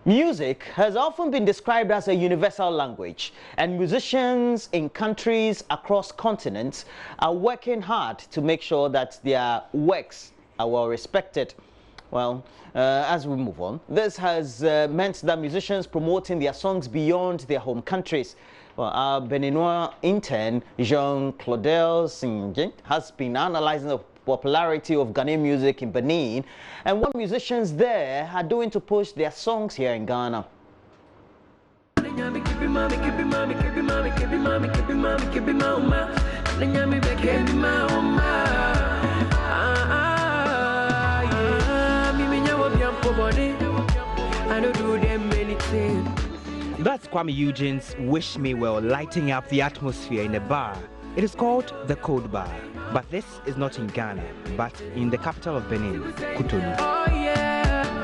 Music has often been described as a universal language, and musicians in countries across continents are working hard to make sure that their works are well respected. Well, as we move on, this has meant that musicians promoting their songs beyond their home countries. Well, our Beninois intern, Jean-Claudel Singh, has been analyzing the popularity of Ghanaian music in Benin and what musicians there are doing to push their songs here in Ghana. That's Kwame Eugene's Wish Me Well lighting up the atmosphere in a bar. It is called the Code Bar, but this is not in Ghana, but in the capital of Benin, Cotonou.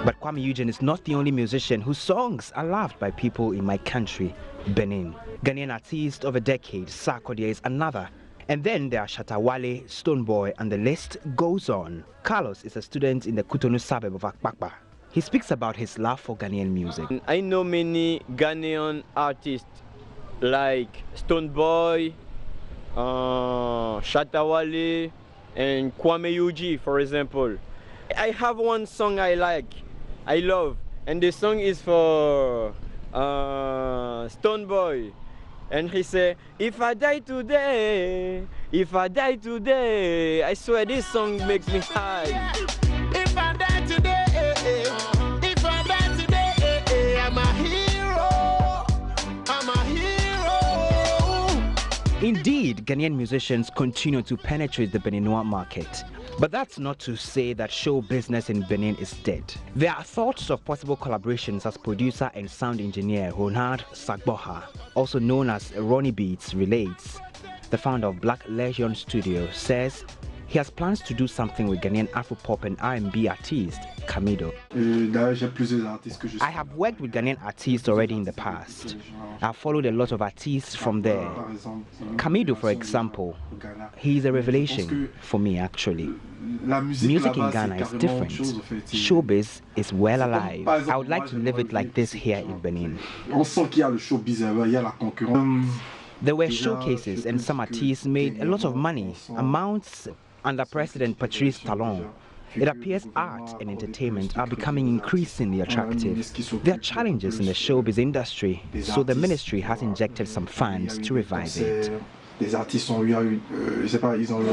But Kwame Eugene is not the only musician whose songs are loved by people in my country, Benin. Ghanaian artist of a decade, Sarkodie, is another. And then there are Shatawale, Stoneboy, and the list goes on. Carlos is a student in the Cotonou suburb of Akpakpa. He speaks about his love for Ghanaian music. I know many Ghanaian artists like Stoneboy, Shatawale, and Kwame Eugene, for example. I have one song I like, I love, and the song is for Stoneboy. And he said, if I die today, I swear this song makes me high. If I die today, I'm a hero, I'm a hero. Indeed, Ghanaian musicians continue to penetrate the Beninois market. But that's not to say that show business in Benin is dead. There are thoughts of possible collaborations, as producer and sound engineer Ronald Sagboha, also known as Ronnie Beats, relates. The founder of Black Legion Studio says he has plans to do something with Ghanaian Afropop and R&B artist Camido. I have worked with Ghanaian artists already in the past. I've followed a lot of artists from there. Camido, for example, he's a revelation for me actually. Music in Ghana is different. Showbiz is well alive. I would like to live it like this here in Benin. There were showcases and some artists made a lot of money, amounts under President Patrice Talon. It appears art and entertainment are becoming increasingly attractive. There are challenges in the showbiz industry, so the ministry has injected some funds to revive it. Les artistes ont eu, je sais pas, ils ont eu...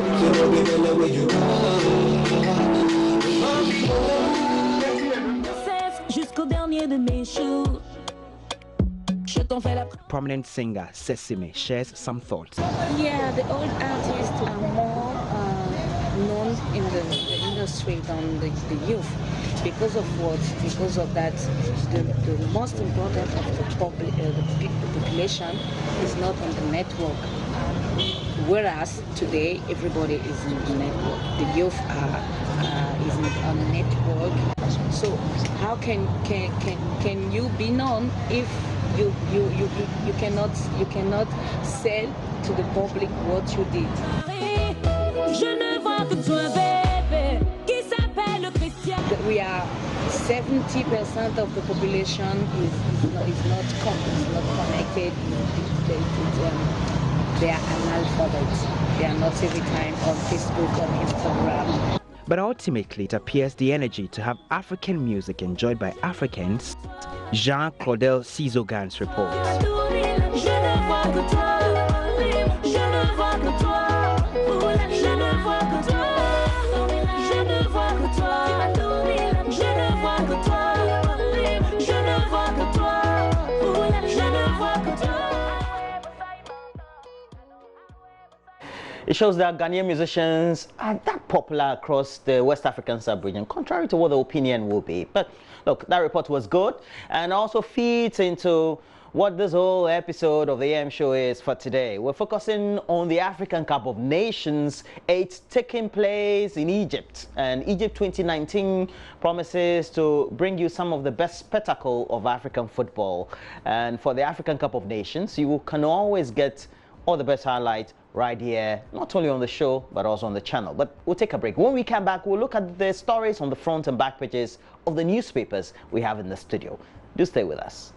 Prominent singer Sesame shares some thoughts. Yeah, the old artists are more known in the industry than the youth. Because of what? Because of that, the most important of the population is not on the network. Whereas today everybody is in the network. The youth isn't on the network. So how can you be known if you cannot sell to the public what you did? We are 70% of the population is not connected. They are analphabets. They are not every time on Facebook or Instagram. But ultimately, it appears the energy to have African music enjoyed by Africans. Jean-Claudel Sizogan's report. It shows that Ghanaian musicians are that popular across the West African sub-region, contrary to what the opinion will be. But look, that report was good and also feeds into what this whole episode of the AM show is for today. We're focusing on the African Cup of Nations. It's taking place in Egypt, and Egypt 2019 promises to bring you some of the best spectacle of African football. And for the African Cup of Nations, you can always get all the best highlights right here, not only on the show, but also on the channel. But we'll take a break. When we come back, we'll look at the stories on the front and back pages of the newspapers we have in the studio. Do stay with us.